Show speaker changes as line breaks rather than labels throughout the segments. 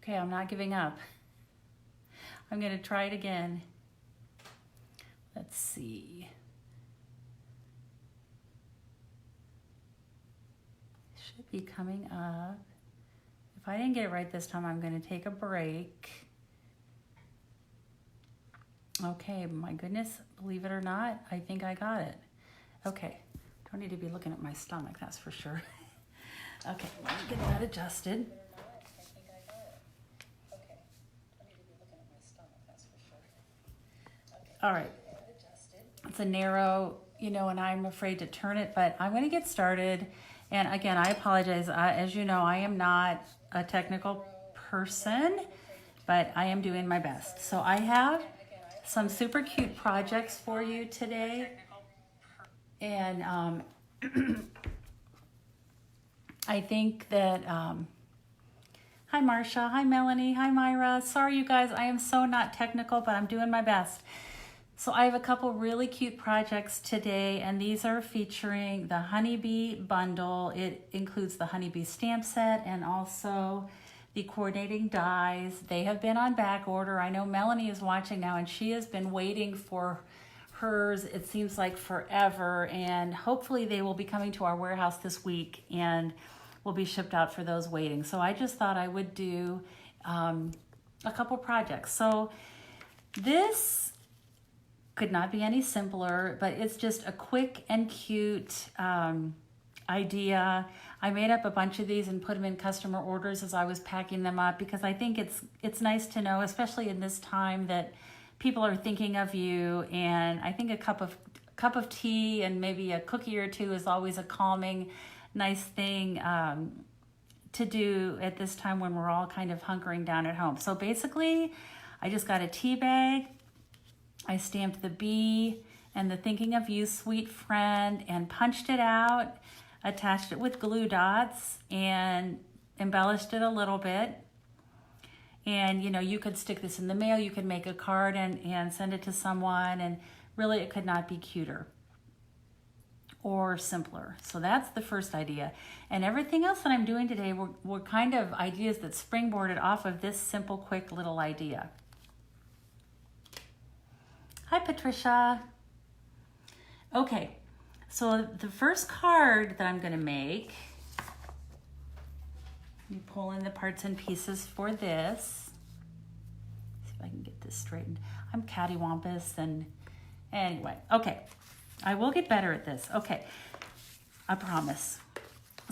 Okay, I'm not giving up. I'm gonna try it again. Let's see. Should be coming up. If I didn't get it right this time, I'm gonna take a break. Okay, my goodness, believe it or not, I think I got it. Okay, don't need to be looking at my stomach, that's for sure. Okay, let me get that adjusted. All right, it's a narrow, and I'm afraid to turn it, but I'm gonna get started. And again, I apologize. As you know, I am not a technical person, but I am doing my best. So I have some super cute projects for you today. And I think that, hi Marsha, hi Melanie, hi Myra. Sorry you guys, I am so not technical, but I'm doing my best. So I have a couple really cute projects today, and these are featuring the Honeybee bundle. It includes the Honeybee stamp set and also the coordinating dies. They have been on back order. I know Melanie is watching now, and she has been waiting for hers, it seems like forever, and hopefully they will be coming to our warehouse this week and will be shipped out for those waiting. So I just thought I would do a couple projects. So this could not be any simpler, but it's just a quick and cute idea. I made up a bunch of these and put them in customer orders as I was packing them up, because I think it's nice to know, especially in this time, that people are thinking of you. And I think a cup of tea and maybe a cookie or two is always a calming, nice thing to do at this time when we're all kind of hunkering down at home. So basically, I just got a tea bag. I stamped the bee and the thinking of you, sweet friend, and punched it out, attached it with glue dots, and embellished it a little bit. And you could stick this in the mail, you could make a card and send it to someone, and really it could not be cuter or simpler. So that's the first idea. And everything else that I'm doing today were kind of ideas that springboarded off of this simple, quick little idea. Hi, Patricia. Okay, so the first card that I'm gonna make, let me pull in the parts and pieces for this. See if I can get this straightened. I'm cattywampus, and anyway, okay. I will get better at this. Okay, I promise.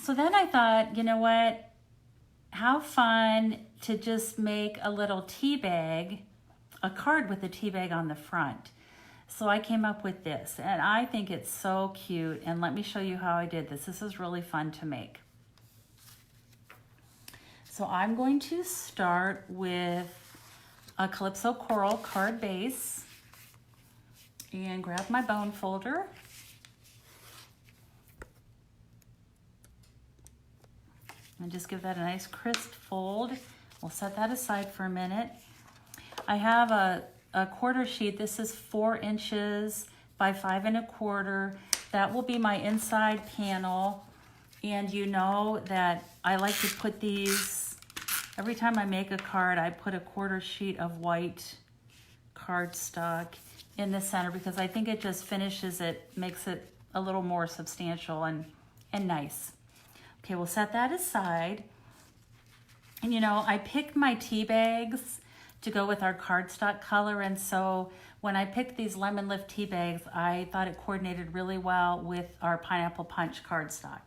So then I thought, you know what? How fun to just make a little tea bag, a card with a tea bag on the front. So I came up with this, and I think it's so cute. And let me show you how I did this. This is really fun to make. So I'm going to start with a Calypso Coral card base and grab my bone folder. And just give that a nice crisp fold. We'll set that aside for a minute. I have a quarter sheet. This is 4 inches by 5 1/4. That will be my inside panel. And you know that I like to put these, every time I make a card, I put a quarter sheet of white cardstock in the center, because I think it just finishes it, makes it a little more substantial and nice. Okay, we'll set that aside. And I picked my tea bags to go with our cardstock color, and so when I picked these lemon lift tea bags, I thought it coordinated really well with our pineapple punch cardstock.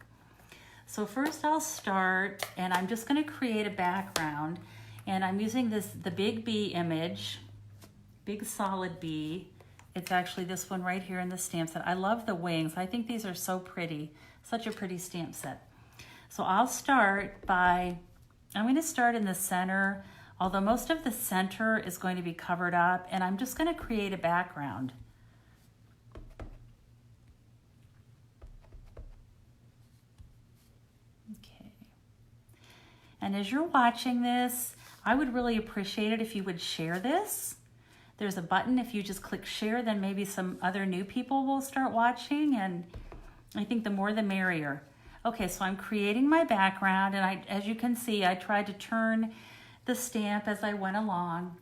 So first I'll start, and I'm just going to create a background, and I'm using the big bee image, big solid bee. It's actually this one right here in the stamp set. I love the wings. I think these are so pretty, such a pretty stamp set. So I'll start by, I'm going to start in the center, although most of the center is going to be covered up, and I'm just going to create a background. Okay. And as you're watching this, I would really appreciate it if you would share this. There's a button. If you just click share, then maybe some other new people will start watching, and I think the more the merrier. Okay, so I'm creating my background, and as you can see, I tried to turn the stamp as I went along.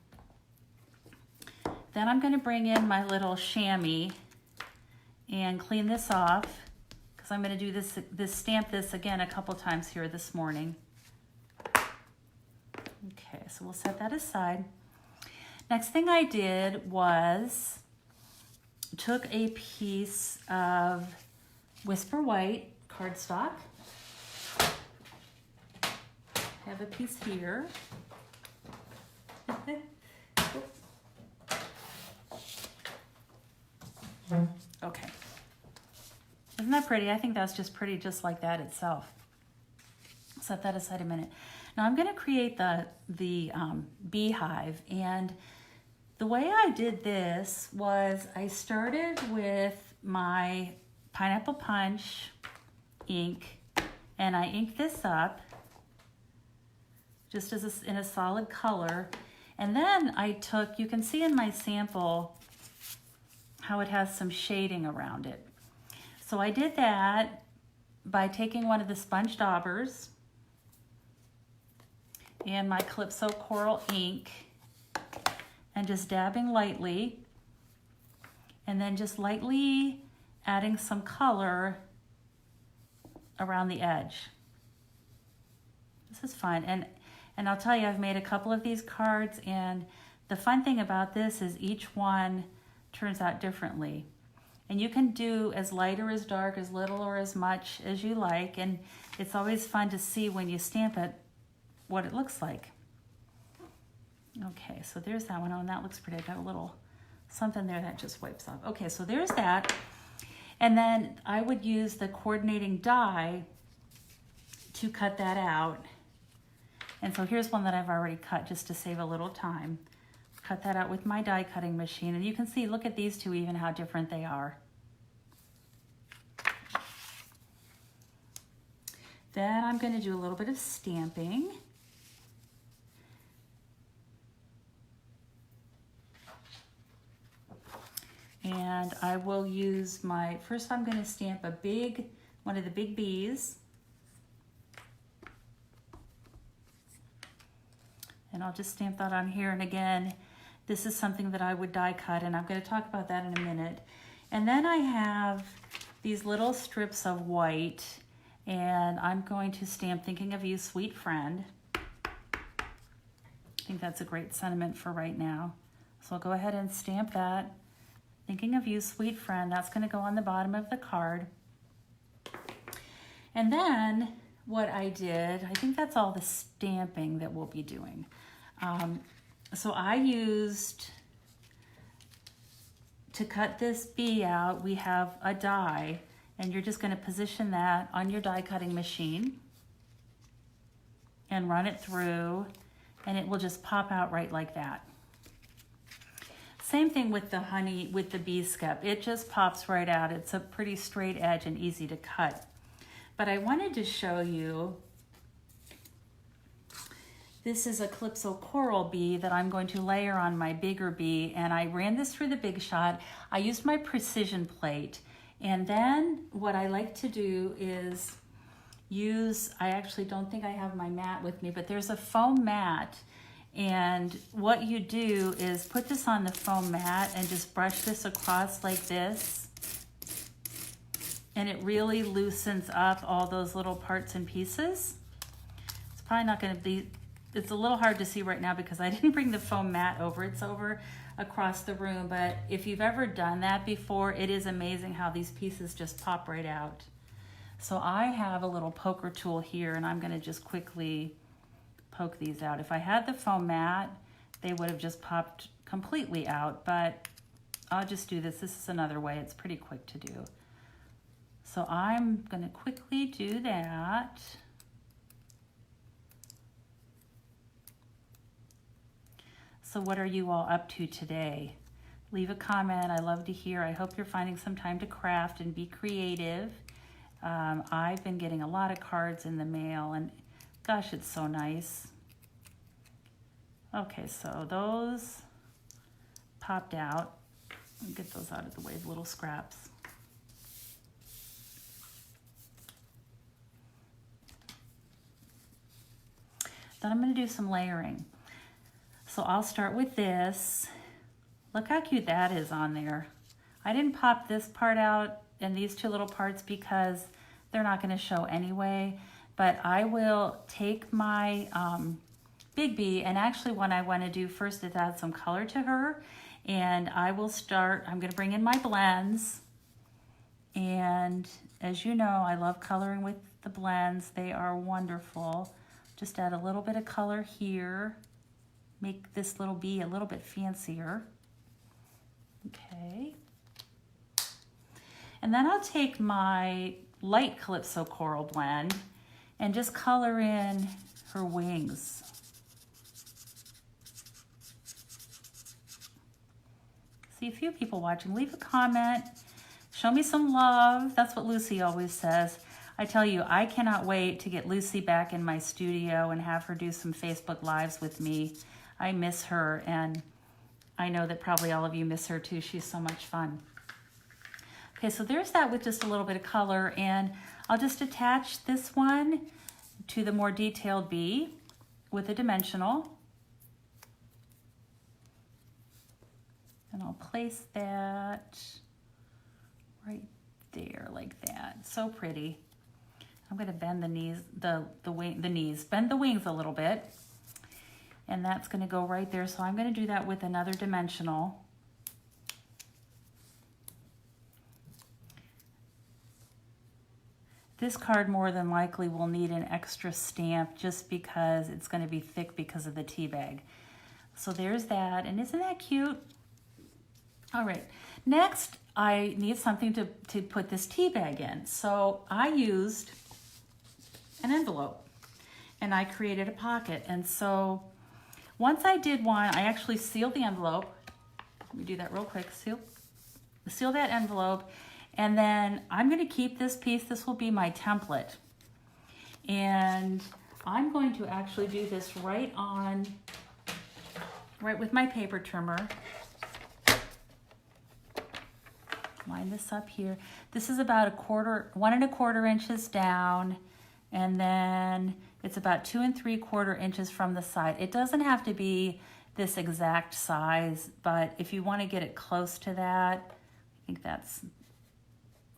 Then I'm going to bring in my little chamois and clean this off because I'm going to do stamp this again a couple times here this morning. Okay, so we'll set that aside. Next thing I did was took a piece of Whisper White cardstock. I have a piece here. Okay. Isn't that pretty? I think that's just pretty just like that itself. Set that aside a minute. Now I'm going to create the beehive, and the way I did this was I started with my Pineapple Punch ink, and I inked this up just as in a solid color, and then I took, you can see in my sample how it has some shading around it. So I did that by taking one of the sponge daubers and my Calypso Coral ink and just dabbing lightly, and then just lightly adding some color around the edge. This is fun, and I'll tell you, I've made a couple of these cards, and the fun thing about this is each one turns out differently. And you can do as light or as dark, as little or as much as you like, and it's always fun to see when you stamp it what it looks like. Okay, so there's that one. Oh, and that looks pretty. I got a little something there that just wipes off. Okay, so there's that. And then I would use the coordinating die to cut that out. And so here's one that I've already cut just to save a little time. Cut that out with my die cutting machine. And you can see, look at these two even, how different they are. Then I'm going to do a little bit of stamping. And I will use my, first I'm going to stamp one of the big bees. And I'll just stamp that on here. And again, this is something that I would die cut, and I'm going to talk about that in a minute. And then I have these little strips of white, and I'm going to stamp Thinking of You, Sweet Friend. I think that's a great sentiment for right now. So I'll go ahead and stamp that. Thinking of You, Sweet Friend. That's going to go on the bottom of the card. And then what I did, I think that's all the stamping that we'll be doing. So I used, to cut this bee out, we have a die, and you're just going to position that on your die cutting machine and run it through, and it will just pop out right like that. Same thing with the bee skep. It just pops right out. It's a pretty straight edge and easy to cut. But I wanted to show you, this is a Calypso Coral bee that I'm going to layer on my bigger bee, and I ran this through the Big Shot. I used my precision plate, and then what I like to do is I actually don't think I have my mat with me, but there's a foam mat, and what you do is put this on the foam mat and just brush this across like this, and it really loosens up all those little parts and pieces. It's probably not going to be, it's a little hard to see right now because I didn't bring the foam mat over. It's over across the room, but if you've ever done that before, it is amazing how these pieces just pop right out. So I have a little poker tool here, and I'm going to just quickly poke these out. If I had the foam mat, they would have just popped completely out, but I'll just do this. This is another way. It's pretty quick to do. So I'm going to quickly do that. So what are you all up to today? Leave a comment. I love to hear. I hope you're finding some time to craft and be creative. I've been getting a lot of cards in the mail, and gosh, it's so nice. Okay, so those popped out. I'll get those out of the way, the little scraps. then I'm going to do some layering. So I'll start with this. Look how cute that is on there. I didn't pop this part out and these two little parts because they're not going to show anyway, but I will take my Big Bee, and actually what I want to do first is add some color to her, and I'm going to bring in my blends, and as you know, I love coloring with the blends. They are wonderful. Just add a little bit of color here, make this little bee a little bit fancier. Okay. And then I'll take my light Calypso Coral blend and just color in her wings. See a few people watching. Leave a comment. Show me some love. That's what Lucy always says. I tell you, I cannot wait to get Lucy back in my studio and have her do some Facebook Lives with me. I miss her, and I know that probably all of you miss her too. She's so much fun. Okay, so there's that with just a little bit of color, and I'll just attach this one to the more detailed bee with a dimensional. And I'll place that right there like that. So pretty. I'm going to bend the knees, bend the wings a little bit. And that's going to go right there. So I'm going to do that with another dimensional. This card more than likely will need an extra stamp just because it's going to be thick because of the tea bag. So there's that. And isn't that cute? All right. Next, I need something to put this tea bag in. So I used an envelope and I created a pocket. And so once I did one, I actually sealed the envelope. Let me do that real quick. Seal that envelope. And then I'm going to keep this piece. This will be my template. And I'm going to actually do this right with my paper trimmer. Line this up here. This is about 1 1/4 inches down, and then it's about 2 3/4 inches from the side. It doesn't have to be this exact size, but if you want to get it close to that, I think that's,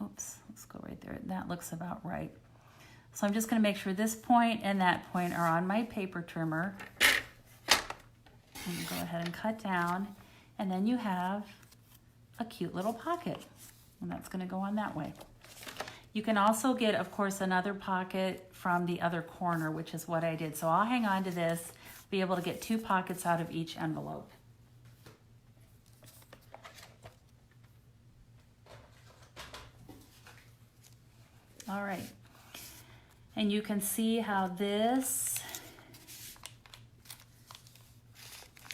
oops, let's go right there. That looks about right. So I'm just going to make sure this point and that point are on my paper trimmer. And go ahead and cut down, and then you have a cute little pocket, and that's going to go on that way. You can also get, of course, another pocket from the other corner, which is what I did. So I'll hang on to this, be able to get 2 pockets out of each envelope. All right, and you can see how this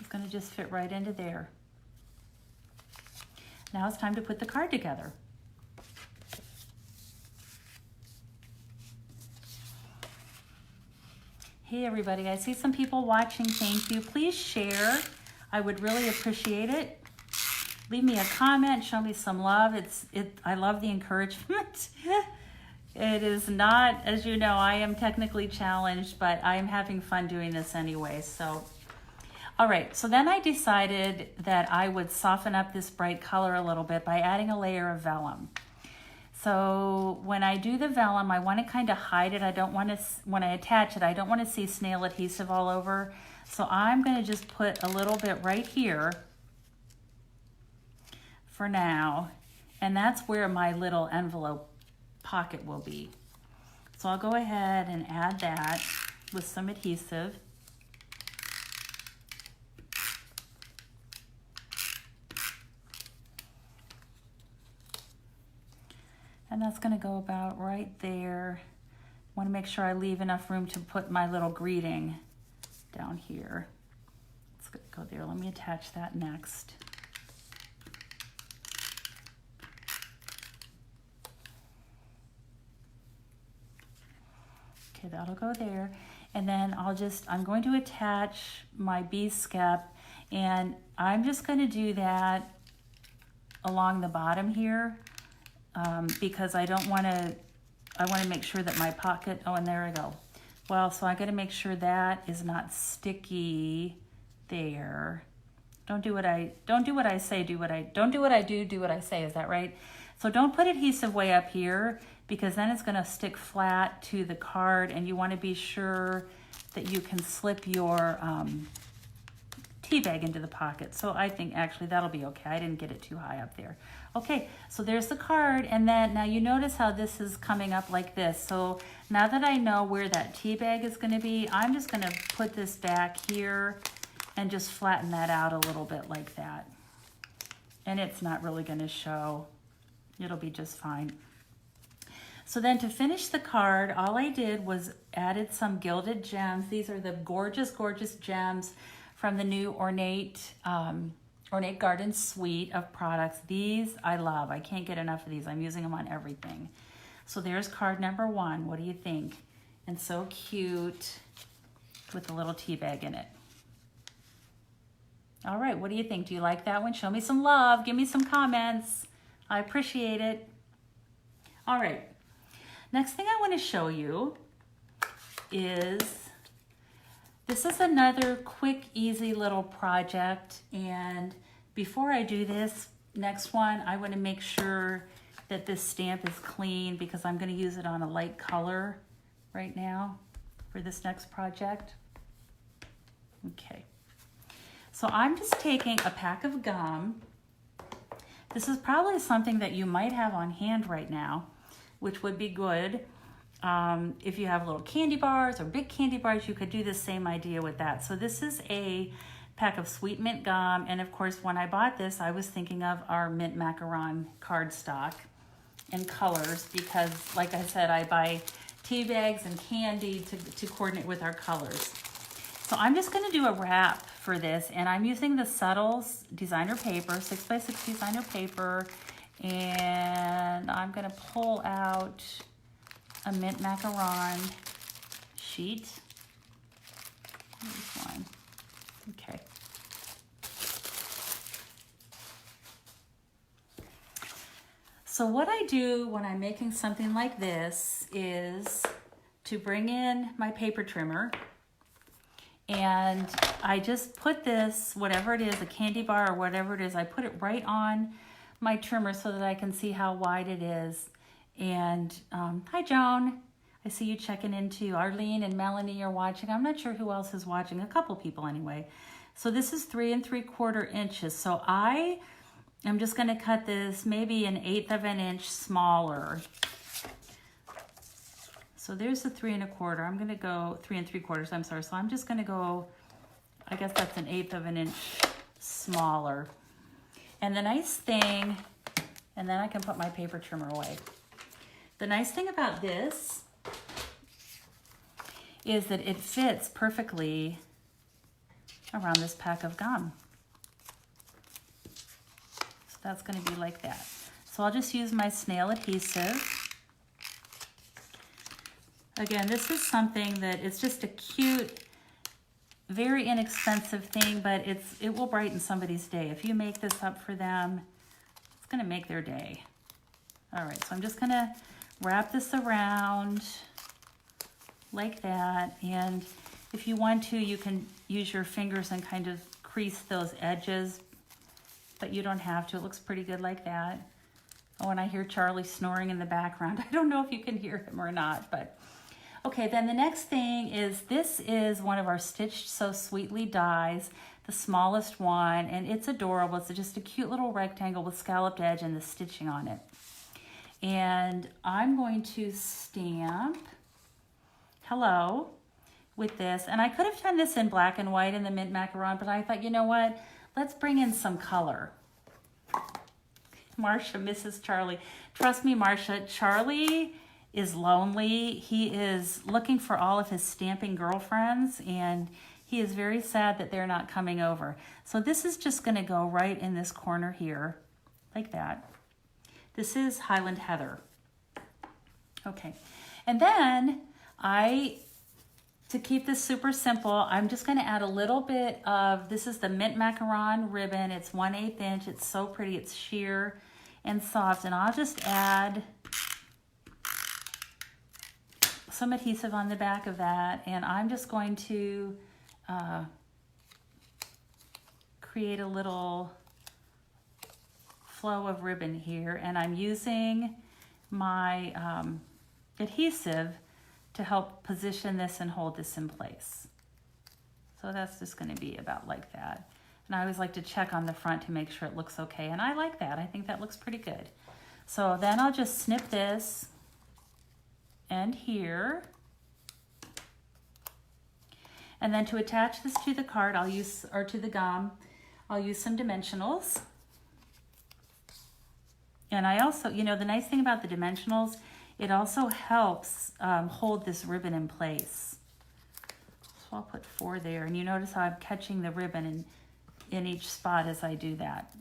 is going to just fit right into there. Now it's time to put the card together. Hey everybody, I see some people watching. Thank you. Please share. I would really appreciate it. Leave me a comment, show me some love. I love the encouragement. It is not, as you know, I am technically challenged, but I am having fun doing this anyway. So, all right, so then I decided that I would soften up this bright color a little bit by adding a layer of vellum. So when I do the vellum, I want to kind of hide it. I don't want to, when I attach it, I don't want to see snail adhesive all over. So I'm going to just put a little bit right here for now. And that's where my little envelope pocket will be. So I'll go ahead and add that with some adhesive. And that's going to go about right there. I want to make sure I leave enough room to put my little greeting down here. Let's go there. Let me attach that next. Okay, that'll go there. And then I'm going to attach my bee skep, and I'm just going to do that along the bottom here. Because I want to make sure that my pocket, oh, and there I go. Well, so I got to make sure that is not sticky there. Don't do what I say, do what I say. Is that right? So don't put adhesive way up here because then it's going to stick flat to the card, and you want to be sure that you can slip your tea bag into the pocket. So I think actually that'll be okay. I didn't get it too high up there. Okay, so there's the card, and then now you notice how this is coming up like this. So now that I know where that tea bag is going to be, I'm just going to put this back here and just flatten that out a little bit like that. And it's not really going to show. It'll be just fine. So then to finish the card, all I did was added some gilded gems. These are the gorgeous, gorgeous gems from the new Ornate Garden suite of products. These I love. I can't get enough of these. I'm using them on everything. So there's card number 1. What do you think? And so cute with the little tea bag in it. All right, what do you think? Do you like that one? Show me some love. Give me some comments. I appreciate it. All right, next thing I want to show you is, this is another quick, easy little project. And before I do this next one, I want to make sure that this stamp is clean because I'm going to use it on a light color right now for this next project. Okay. So I'm just taking a pack of gum. This is probably something that you might have on hand right now, which would be good. If you have little candy bars or big candy bars, you could do the same idea with that. So this is a pack of sweet mint gum. And of course, when I bought this, I was thinking of our mint macaron cardstock in colors because, like I said, I buy tea bags and candy to coordinate with our colors. So I'm just going to do a wrap for this, and I'm using the Subtles designer paper, 6x6 designer paper, and I'm going to pull out a mint macaron sheet. Here's one. Okay. So what I do when I'm making something like this is to bring in my paper trimmer, and I just put this, whatever it is, a candy bar or whatever it is, I put it right on my trimmer so that I can see how wide it is. And hi, Joan. I see you checking in too. Arlene and Melanie are watching. I'm not sure who else is watching. A couple people anyway. So this is 3 3/4 inches. So I am just going to cut this maybe 1/8 of an inch smaller. So there's the 3 1/4. I'm going to go 3 3/4. I'm sorry. So I'm just going to go, I guess that's 1/8 of an inch smaller. And the nice thing, and then I can put my paper trimmer away. The nice thing about this is that it fits perfectly around this pack of gum. So that's going to be like that. So I'll just use my snail adhesive. Again, this is something that it's just a cute, very inexpensive thing, but it will brighten somebody's day. If you make this up for them, it's going to make their day. All right, so I'm just going to wrap this around like that. And if you want to, you can use your fingers and kind of crease those edges, but you don't have to. It looks pretty good like that. Oh, and I hear Charlie snoring in the background. I don't know if you can hear him or not, but okay, then the next thing is, this is one of our Stitched So Sweetly dies, the smallest one, and it's adorable. It's just a cute little rectangle with scalloped edge and the stitching on it. And I'm going to stamp hello with this. And I could have done this in black and white in the mint macaron, but I thought, you know what? Let's bring in some color. Marcia misses Charlie. Trust me, Marcia, Charlie is lonely. He is looking for all of his stamping girlfriends, and he is very sad that they're not coming over. So this is just going to go right in this corner here, like that. This is Highland Heather. Okay, and then to keep this super simple, I'm just going to add a little bit of, this is the mint macaron ribbon. It's 1/8 inch. It's so pretty. It's sheer and soft, and I'll just add some adhesive on the back of that, and I'm just going to create a little flow of ribbon here, and I'm using my adhesive to help position this and hold this in place. So that's just going to be about like that. And I always like to check on the front to make sure it looks okay, and I like that. I think that looks pretty good. So then I'll just snip this and here. And then to attach this to the card, I'll use, or to the gum, I'll use some dimensionals. And I also, you know, the nice thing about the dimensionals, it also helps hold this ribbon in place. So I'll put 4 there, and you notice how I'm catching the ribbon in each spot as I do that.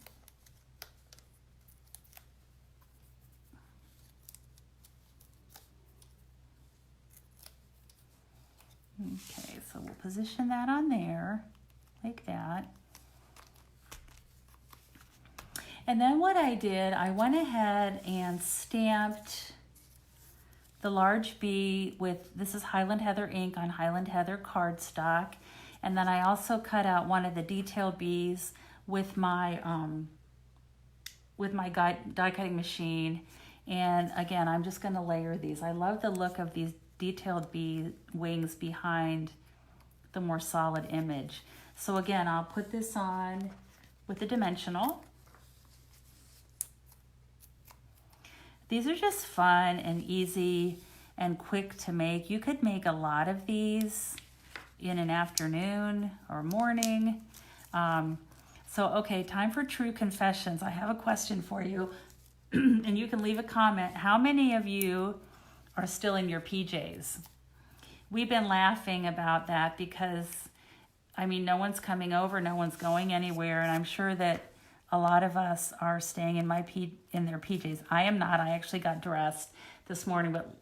Okay, so we'll position that on there, like that. And then what I did, I went ahead and stamped the large bee with, this is Highland Heather ink on Highland Heather cardstock. And then I also cut out one of the detailed bees with my die cutting machine. And again, I'm just gonna layer these. I love the look of these detailed bee wings behind the more solid image. So again, I'll put this on with the dimensional. These are just fun and easy and quick to make. You could make a lot of these in an afternoon or morning. So, okay, time for true confessions. I have a question for you, and you can leave a comment. How many of you are still in your PJs? We've been laughing about that because, I mean, no one's coming over, no one's going anywhere, and I'm sure that a lot of us are staying in their PJs. I am not. I actually got dressed this morning, but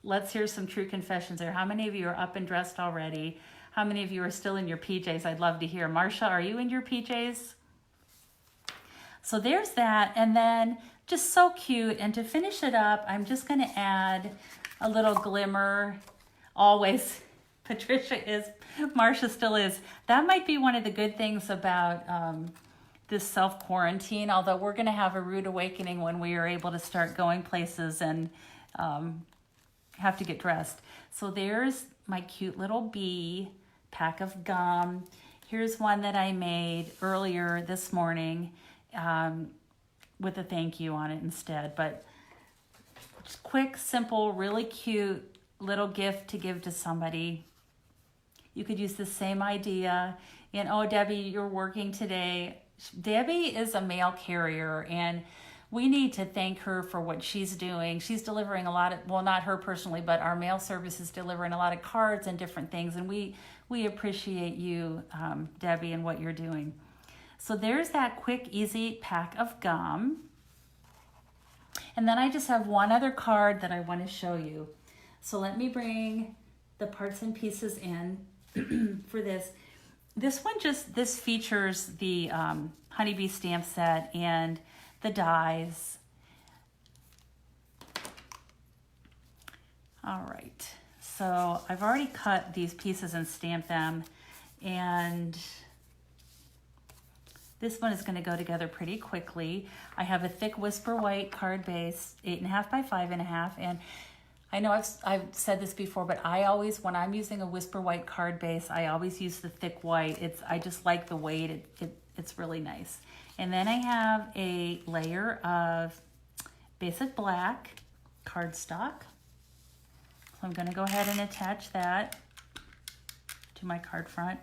let's hear some true confessions there. How many of you are up and dressed already? How many of you are still in your PJs? I'd love to hear. Marsha, are you in your PJs? So there's that, and then just so cute. And to finish it up, I'm just gonna add a little glimmer. Always, Patricia is, Marsha still is. That might be one of the good things about this self-quarantine, although we're gonna have a rude awakening when we are able to start going places and have to get dressed. So there's my cute little bee pack of gum. Here's one that I made earlier this morning with a thank you on it instead. But just quick, simple, really cute little gift to give to somebody. You could use the same idea. And oh, Debbie, you're working today. Debbie is a mail carrier, and we need to thank her for what she's doing. She's delivering a lot of, well, not her personally, but our mail service is delivering a lot of cards and different things. And we appreciate you, Debbie, and what you're doing. So there's that quick, easy pack of gum. And then I just have one other card that I want to show you. So let me bring the parts and pieces in for this. This one this features the honeybee stamp set and the dies. All right, so I've already cut these pieces and stamped them, and this one is going to go together pretty quickly. I have a thick Whisper White card base, 8.5 by 5.5, and I know I've said this before, but I always, when I'm using a Whisper White card base, I always use the thick white. I just like the weight. It's really nice. And then I have a layer of basic black cardstock. So I'm going to go ahead and attach that to my card front.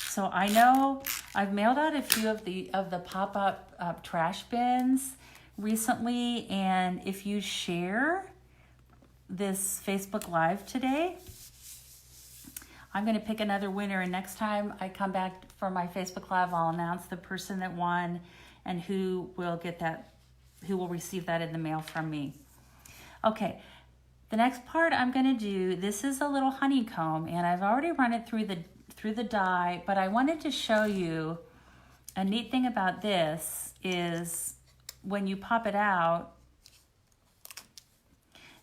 So I know I've mailed out a few of the pop-up trash bins recently, and if you share this Facebook Live today, I'm going to pick another winner, and next time I come back for my Facebook Live, I'll announce the person that won and who will get that, who will receive that in the mail from me. Okay, the next part I'm going to do, this is a little honeycomb, and I've already run it through the die, but I wanted to show you a neat thing about this is when you pop it out,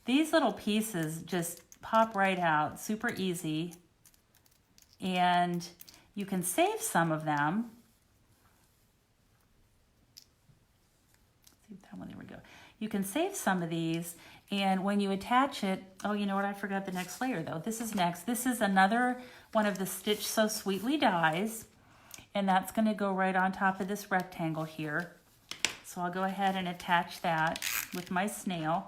These little pieces just pop right out, super easy. And you can save some of them. Let's see that one, there we go. You can save some of these, and when you attach it, oh, you know what, I forgot the next layer though. This is next. This is another one of the Stitch So Sweetly dies, and that's gonna go right on top of this rectangle here. So I'll go ahead and attach that with my snail.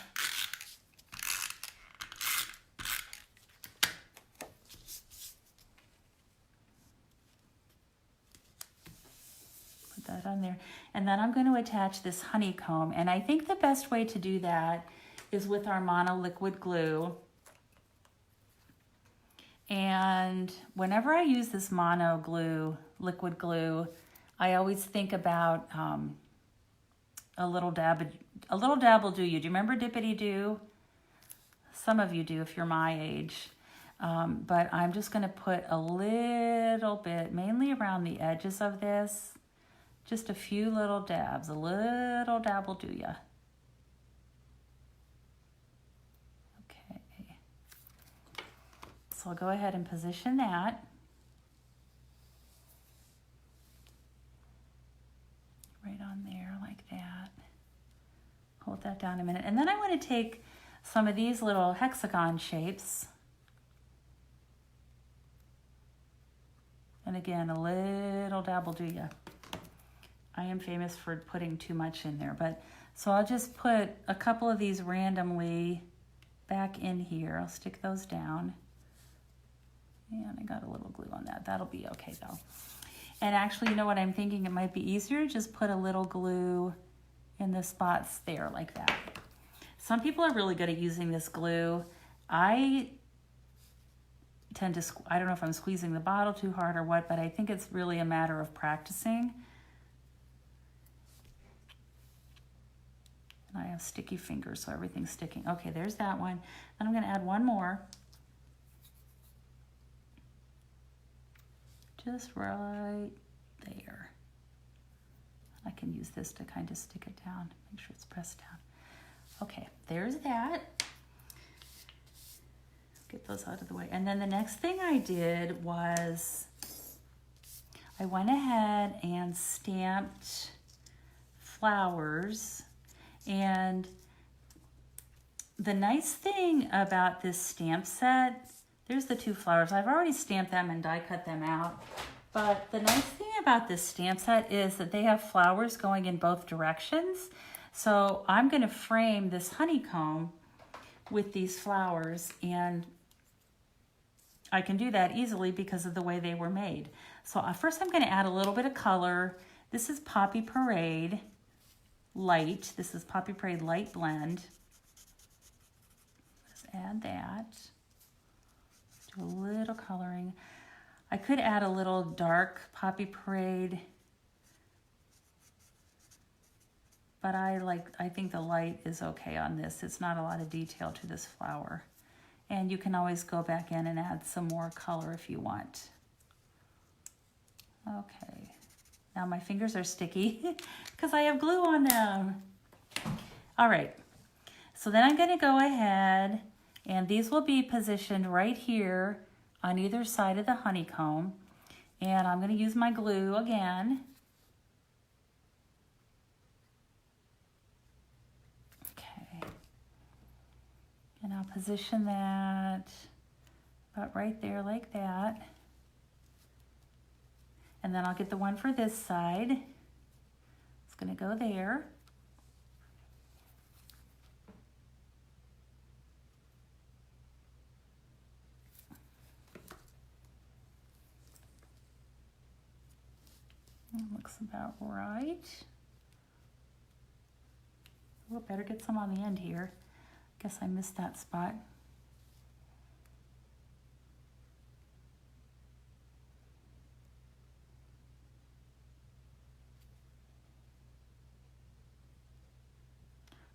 Put that on there. And then I'm going to attach this honeycomb. And I think the best way to do that is with our mono liquid glue. And whenever I use this mono glue, liquid glue, I always think about a little dab will do you. Do you remember Dippity Doo? Some of you do if you're my age. But I'm just going to put a little bit, mainly around the edges of this. Just a few little dabs. A little dab will do ya. Okay. So I'll go ahead and position that. Right on there like that. Hold that down a minute. And then I want to take some of these little hexagon shapes. And again, a little dab will do ya. I am famous for putting too much in there, but so I'll just put a couple of these randomly back in here. I'll stick those down. And I got a little glue on that. That'll be okay though. And actually, you know what I'm thinking? It might be easier to just put a little glue in the spots there like that. Some people are really good at using this glue. I tend to, I don't know if I'm squeezing the bottle too hard or what, but I think it's really a matter of practicing. And I have sticky fingers, so everything's sticking. Okay, there's that one. Then I'm going to add one more. Just right there. I can use this to kind of stick it down, make sure it's pressed down. Okay, there's that. Get those out of the way. And then the next thing I did was I went ahead and stamped flowers. And the nice thing about this stamp set, there's the two flowers. I've already stamped them and die cut them out. But the nice thing about this stamp set is that they have flowers going in both directions. So I'm going to frame this honeycomb with these flowers, and I can do that easily because of the way they were made. So first I'm going to add a little bit of color. This is Poppy Parade Light. This is Poppy Parade Light Blend. Let's add that. Do a little coloring. I could add a little dark Poppy Parade, but I think the light is okay on this. It's not a lot of detail to this flower. And you can always go back in and add some more color if you want. Okay. Now my fingers are sticky because I have glue on them. All right. So then I'm going to go ahead, and these will be positioned right here on either side of the honeycomb. And I'm going to use my glue again. Okay. And I'll position that about right there like that. And then I'll get the one for this side. It's going to go there. Looks about right. We'll better get some on the end here. Guess I missed that spot.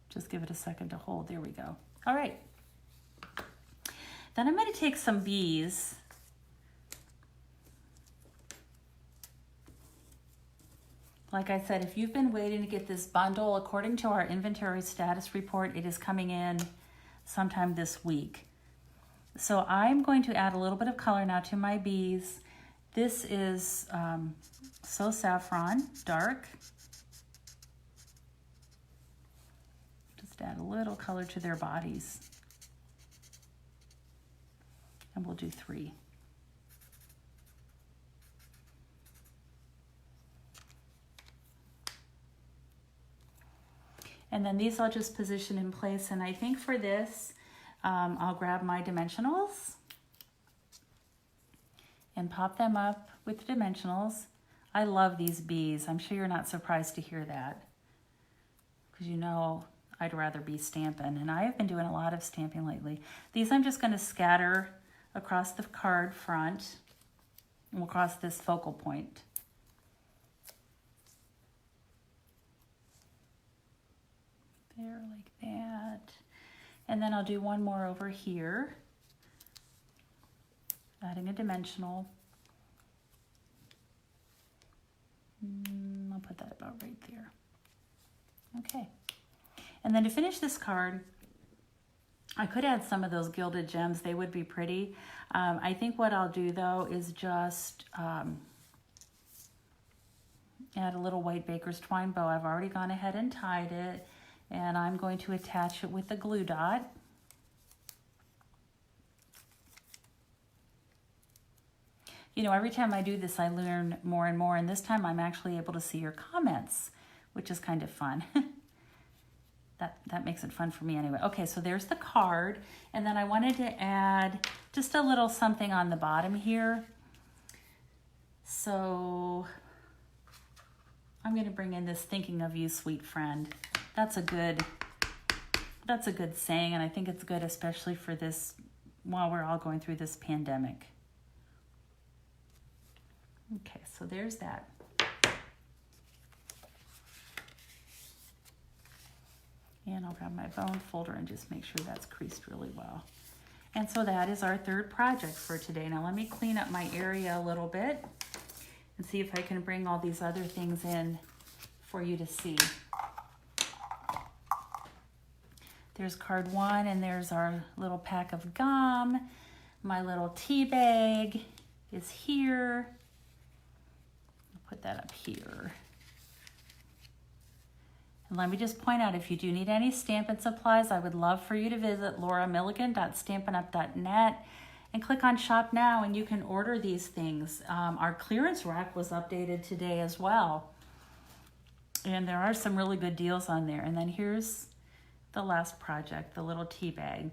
Just give it a second to hold. There we go. All right. Then I'm going to take some bees. Like I said, if you've been waiting to get this bundle, according to our inventory status report, it is coming in sometime this week. So I'm going to add a little bit of color now to my bees. This is So Saffron Dark. Just add a little color to their bodies. And we'll do 3. And then these I'll just position in place. And I think for this, I'll grab my dimensionals and pop them up with dimensionals. I love these bees. I'm sure you're not surprised to hear that, because you know I'd rather be stamping, and I have been doing a lot of stamping lately. These I'm just going to scatter across the card front and across this focal point. There, like that. And then I'll do one more over here, adding a dimensional. I'll put that about right there. Okay. And then to finish this card, I could add some of those gilded gems. They would be pretty. I think what I'll do though is just add a little white baker's twine bow. I've already gone ahead and tied it, and I'm going to attach it with a glue dot. You know, every time I do this, I learn more and more, and this time I'm actually able to see your comments, which is kind of fun. That makes it fun for me anyway. Okay, so there's the card, and then I wanted to add just a little something on the bottom here. So I'm going to bring in this "thinking of you, sweet friend." That's a good saying, and I think it's good especially for this, while we're all going through this pandemic. Okay, so there's that. And I'll grab my bone folder and just make sure that's creased really well. And so that is our third project for today. Now let me clean up my area a little bit and see if I can bring all these other things in for you to see. There's card 1, and there's our little pack of gum. My little tea bag is here. I'll put that up here. And let me just point out, if you do need any Stampin' supplies, I would love for you to visit lauramilligan.stampinup.net and click on Shop Now, and you can order these things. Our clearance rack was updated today as well, and there are some really good deals on there. And then here's the last project, the little tea bag.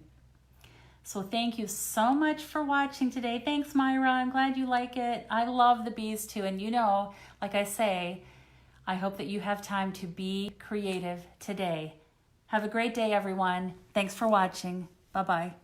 So thank you so much for watching today. Thanks, Myra. I'm glad you like it. I love the bees too, and you know, like I say, I hope that you have time to be creative today. Have a great day, everyone. Thanks for watching. Bye-bye.